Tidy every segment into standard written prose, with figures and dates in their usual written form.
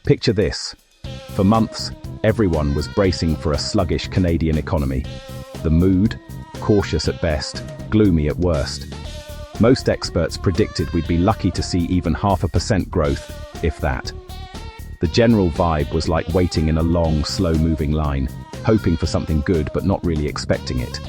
Picture this. For months, everyone was bracing for a sluggish Canadian economy. The mood, cautious at best, gloomy at worst. Most experts predicted we'd be lucky to see even 0.5% growth, if that. The general vibe was like waiting in a long, slow-moving line, hoping for something good but not really expecting it.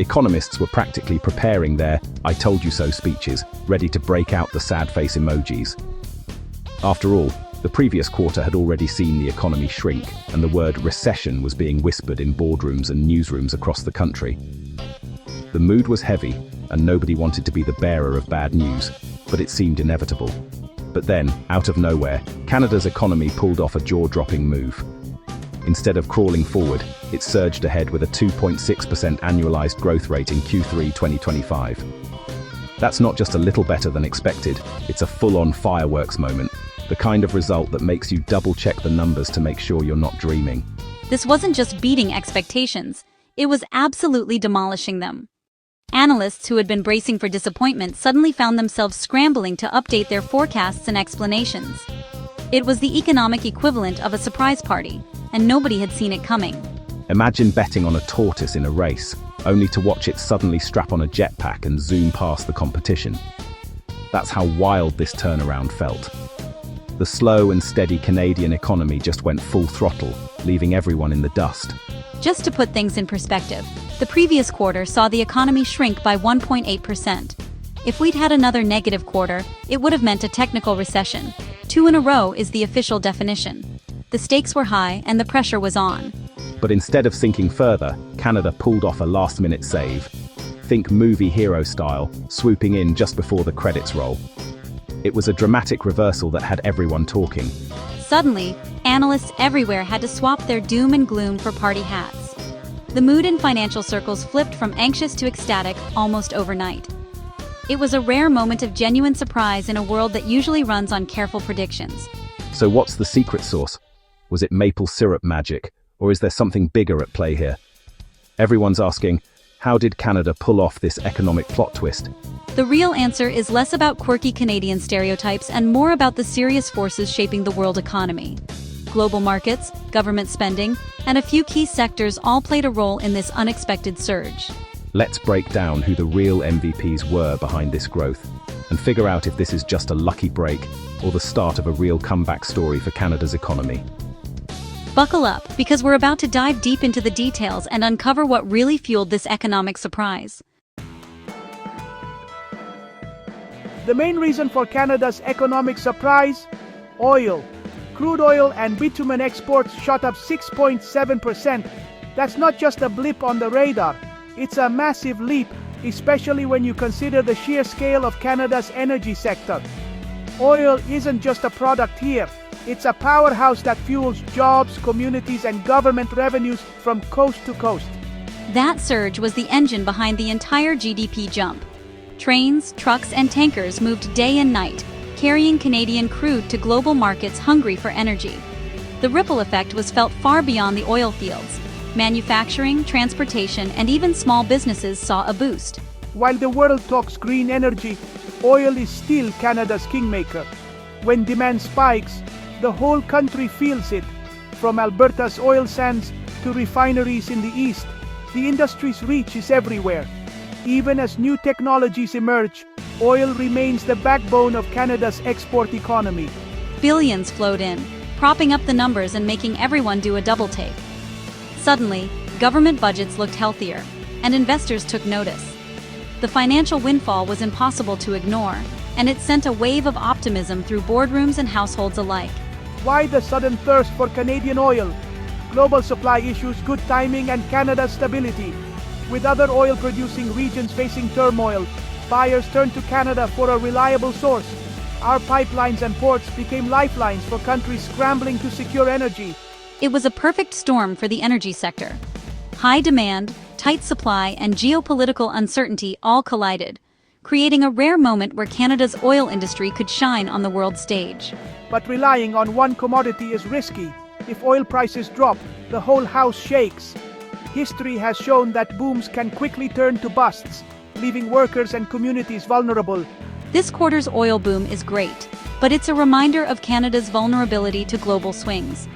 Economists were practically preparing their "I told you so" speeches, ready to break out the sad face emojis. After all, the previous quarter had already seen the economy shrink, and the word recession was being whispered in boardrooms and newsrooms across the country. The mood was heavy, and nobody wanted to be the bearer of bad news, but it seemed inevitable. But then, out of nowhere, Canada's economy pulled off a jaw-dropping move. Instead of crawling forward, it surged ahead with a 2.6% annualized growth rate in Q3 2025. That's not just a little better than expected, it's a full-on fireworks moment, the kind of result that makes you double-check the numbers to make sure you're not dreaming. This wasn't just beating expectations, it was absolutely demolishing them. Analysts who had been bracing for disappointment suddenly found themselves scrambling to update their forecasts and explanations. It was the economic equivalent of a surprise party, and nobody had seen it coming. Imagine betting on a tortoise in a race, only to watch it suddenly strap on a jetpack and zoom past the competition. That's how wild this turnaround felt. The slow and steady Canadian economy just went full throttle, leaving everyone in the dust. Just to put things in perspective, the previous quarter saw the economy shrink by 1.8%. If we'd had another negative quarter, it would have meant a technical recession. 2 in a row is the official definition. The stakes were high and the pressure was on. But instead of sinking further, Canada pulled off a last-minute save. Think movie hero style, swooping in just before the credits roll. It was a dramatic reversal that had everyone talking. Suddenly, analysts everywhere had to swap their doom and gloom for party hats. The mood in financial circles flipped from anxious to ecstatic almost overnight. It was a rare moment of genuine surprise in a world that usually runs on careful predictions. So what's the secret sauce? Was it maple syrup magic, or is there something bigger at play here? Everyone's asking, how did Canada pull off this economic plot twist? The real answer is less about quirky Canadian stereotypes and more about the serious forces shaping the world economy. Global markets, government spending, and a few key sectors all played a role in this unexpected surge. Let's break down who the real MVPs were behind this growth, and figure out if this is just a lucky break or the start of a real comeback story for Canada's economy. Buckle up, because we're about to dive deep into the details and uncover what really fueled this economic surprise. The main reason for Canada's economic surprise? Oil. Crude oil and bitumen exports shot up 6.7%. That's not just a blip on the radar. It's a massive leap, especially when you consider the sheer scale of Canada's energy sector. Oil isn't just a product here. It's a powerhouse that fuels jobs, communities, and government revenues from coast to coast. That surge was the engine behind the entire GDP jump. Trains, trucks, and tankers moved day and night, carrying Canadian crude to global markets hungry for energy. The ripple effect was felt far beyond the oil fields. Manufacturing, transportation, and even small businesses saw a boost. While the world talks green energy, oil is still Canada's kingmaker. When demand spikes, the whole country feels it. From Alberta's oil sands to refineries in the east, the industry's reach is everywhere. Even as new technologies emerge, oil remains the backbone of Canada's export economy. Billions flowed in, propping up the numbers and making everyone do a double take. Suddenly, government budgets looked healthier, and investors took notice. The financial windfall was impossible to ignore, and it sent a wave of optimism through boardrooms and households alike. Why the sudden thirst for Canadian oil? Global supply issues, good timing, and Canada's stability. With other oil-producing regions facing turmoil, buyers turned to Canada for a reliable source. Our pipelines and ports became lifelines for countries scrambling to secure energy. It was a perfect storm for the energy sector. High demand, tight supply, and geopolitical uncertainty all collided, creating a rare moment where Canada's oil industry could shine on the world stage. But relying on one commodity is risky. If oil prices drop, the whole house shakes. History has shown that booms can quickly turn to busts, leaving workers and communities vulnerable. This quarter's oil boom is great. but it's a reminder of Canada's vulnerability to global swings.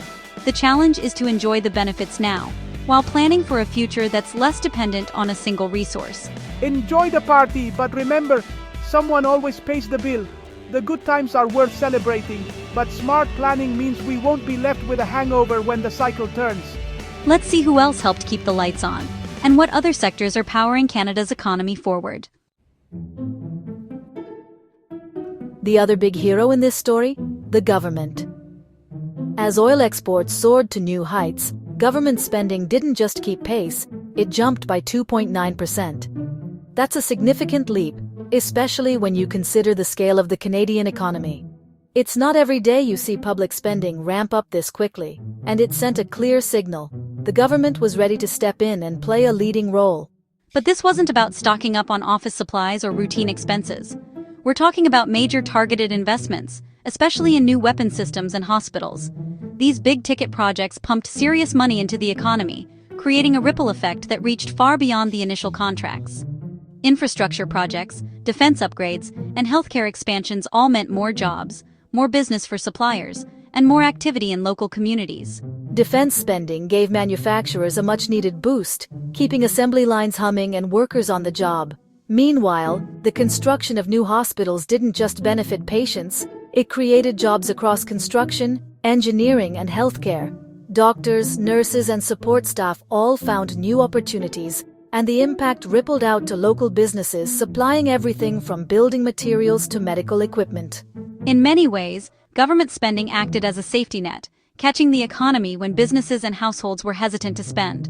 The challenge is to enjoy the benefits now, while planning for a future that's less dependent on a single resource. Enjoy the party, but remember, someone always pays the bill. The good times are worth celebrating, but smart planning means we won't be left with a hangover when the cycle turns. Let's see who else helped keep the lights on, and what other sectors are powering Canada's economy forward. The other big hero in this story? The government. As oil exports soared to new heights, government spending didn't just keep pace, it jumped by 2.9%. That's a significant leap, especially when you consider the scale of the Canadian economy. It's not every day you see public spending ramp up this quickly, and it sent a clear signal. The government was ready to step in and play a leading role. But this wasn't about stocking up on office supplies or routine expenses. We're talking about major targeted investments, especially in new weapon systems and hospitals. These big-ticket projects pumped serious money into the economy, creating a ripple effect that reached far beyond the initial contracts. Infrastructure projects, defense upgrades, and healthcare expansions all meant more jobs, more business for suppliers, and more activity in local communities. Defense spending gave manufacturers a much-needed boost, keeping assembly lines humming and workers on the job. Meanwhile, the construction of new hospitals didn't just benefit patients, it created jobs across construction, engineering, and healthcare. Doctors, nurses, and support staff all found new opportunities, and the impact rippled out to local businesses supplying everything from building materials to medical equipment. In many ways, government spending acted as a safety net, catching the economy when businesses and households were hesitant to spend.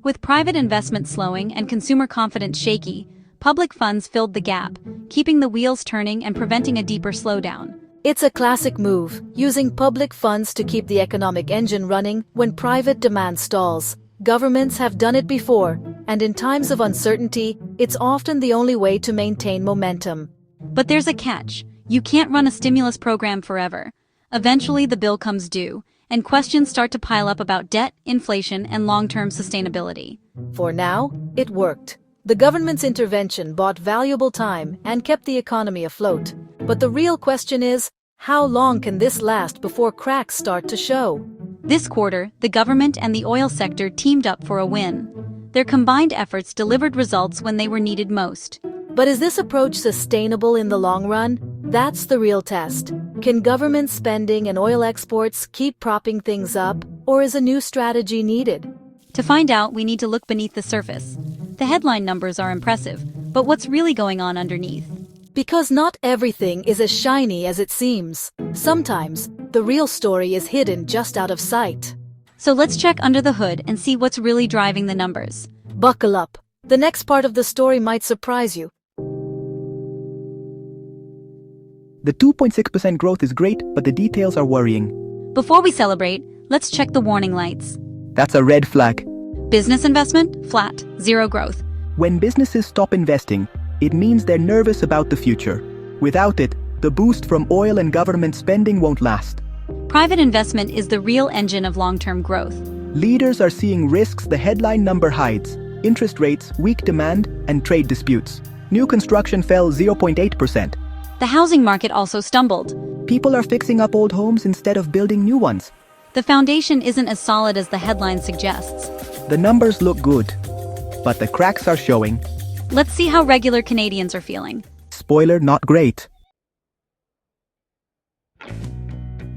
With private investment slowing and consumer confidence shaky, public funds filled the gap, keeping the wheels turning and preventing a deeper slowdown. It's a classic move, using public funds to keep the economic engine running when private demand stalls. Governments have done it before, and in times of uncertainty, it's often the only way to maintain momentum. But there's a catch. You can't run a stimulus program forever. Eventually the bill comes due, and questions start to pile up about debt, inflation, and long-term sustainability. For now, it worked. The government's intervention bought valuable time and kept the economy afloat. But the real question is, how long can this last before cracks start to show? This quarter, the government and the oil sector teamed up for a win. Their combined efforts delivered results when they were needed most. But is this approach sustainable in the long run? That's the real test. Can government spending and oil exports keep propping things up, or is a new strategy needed? To find out, we need to look beneath the surface. The headline numbers are impressive, but what's really going on underneath? Because not everything is as shiny as it seems. Sometimes, the real story is hidden just out of sight. So let's check under the hood and see what's really driving the numbers. Buckle up. The next part of the story might surprise you. The 2.6% growth is great, but the details are worrying. Before we celebrate, let's check the warning lights. That's a red flag. Business investment, flat, zero growth. When businesses stop investing, it means they're nervous about the future. Without it, the boost from oil and government spending won't last. Private investment is the real engine of long-term growth. Leaders are seeing risks the headline number hides: interest rates, weak demand, and trade disputes. New construction fell 0.8%. The housing market also stumbled. People are fixing up old homes instead of building new ones. The foundation isn't as solid as the headline suggests. The numbers look good, but the cracks are showing. Let's see how regular Canadians are feeling. Spoiler, not great.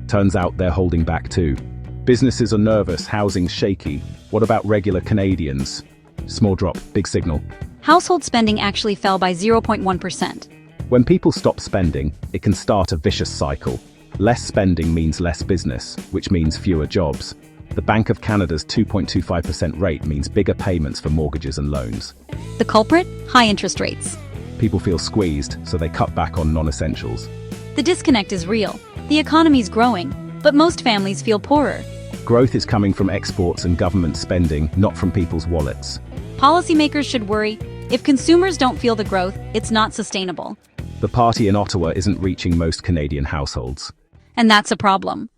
Turns out they're holding back too. Businesses are nervous, housing's shaky. What about regular Canadians? Small drop, big signal. Household spending actually fell by 0.1%. When people stop spending, it can start a vicious cycle. Less spending means less business, which means fewer jobs. The Bank of Canada's 2.25% rate means bigger payments for mortgages and loans. The culprit? High interest rates. People feel squeezed, so they cut back on non-essentials. The disconnect is real. The economy's growing, but most families feel poorer. Growth is coming from exports and government spending, not from people's wallets. Policymakers should worry. If consumers don't feel the growth, it's not sustainable. The party in Ottawa isn't reaching most Canadian households. And that's a problem.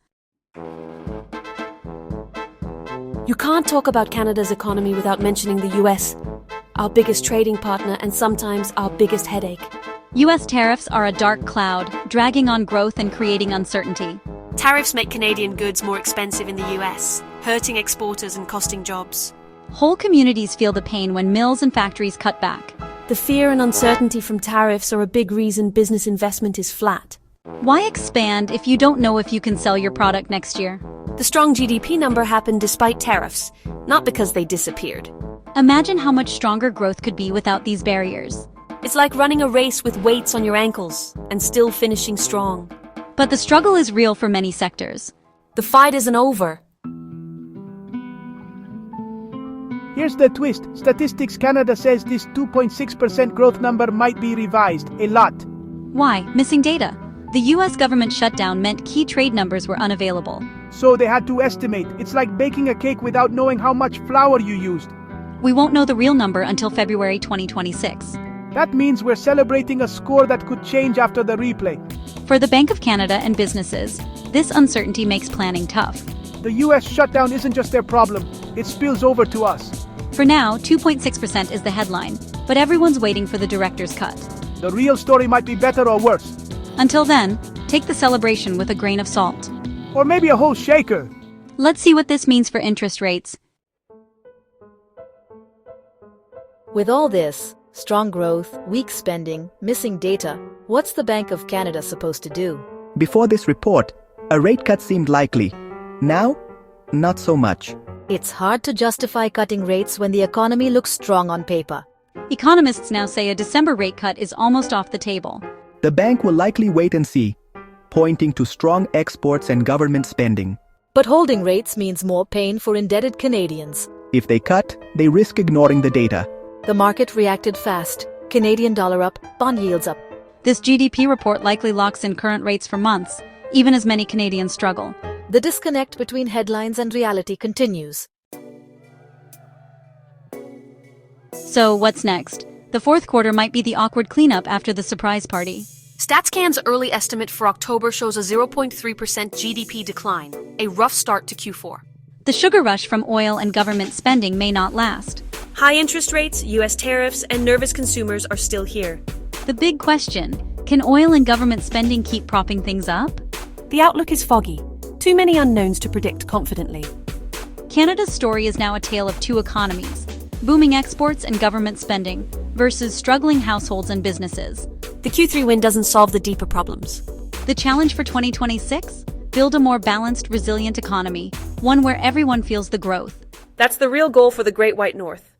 You can't talk about Canada's economy without mentioning the US, our biggest trading partner and sometimes our biggest headache. US tariffs are a dark cloud, dragging on growth and creating uncertainty. Tariffs make Canadian goods more expensive in the US, hurting exporters and costing jobs. Whole communities feel the pain when mills and factories cut back. The fear and uncertainty from tariffs are a big reason business investment is flat. Why expand if you don't know if you can sell your product next year? The strong GDP number happened despite tariffs, not because they disappeared. Imagine how much stronger growth could be without these barriers. It's like running a race with weights on your ankles and still finishing strong. But the struggle is real for many sectors. The fight isn't over. Here's the twist. Statistics Canada says this 2.6% growth number might be revised a lot. Why? Missing data. The US government shutdown meant key trade numbers were unavailable. So they had to estimate. It's like baking a cake without knowing how much flour you used. We won't know the real number until February 2026. That means we're celebrating a score that could change after the replay. For the Bank of Canada and businesses, this uncertainty makes planning tough. The US shutdown isn't just their problem, it spills over to us. For now, 2.6% is the headline, but everyone's waiting for the director's cut. The real story might be better or worse. Until then, take the celebration with a grain of salt. Or maybe a whole shaker. Let's see what this means for interest rates. With all this, strong growth, weak spending, missing data, what's the Bank of Canada supposed to do? Before this report, a rate cut seemed likely. Now, not so much. It's hard to justify cutting rates when the economy looks strong on paper. Economists now say a December rate cut is almost off the table. The bank will likely wait and see, pointing to strong exports and government spending. But holding rates means more pain for indebted Canadians. If they cut, they risk ignoring the data. The market reacted fast. Canadian dollar up, bond yields up. This GDP report likely locks in current rates for months, even as many Canadians struggle. The disconnect between headlines and reality continues. So, what's next? The fourth quarter might be the awkward cleanup after the surprise party. StatsCan's early estimate for October shows a 0.3% GDP decline, a rough start to Q4. The sugar rush from oil and government spending may not last. High interest rates, US tariffs, and nervous consumers are still here. The big question, can oil and government spending keep propping things up? The outlook is foggy. Too many unknowns to predict confidently. Canada's story is now a tale of two economies, booming exports and government spending versus struggling households and businesses. The Q3 win doesn't solve the deeper problems. The challenge for 2026? Build a more balanced, resilient economy, one where everyone feels the growth. That's the real goal for the Great White North.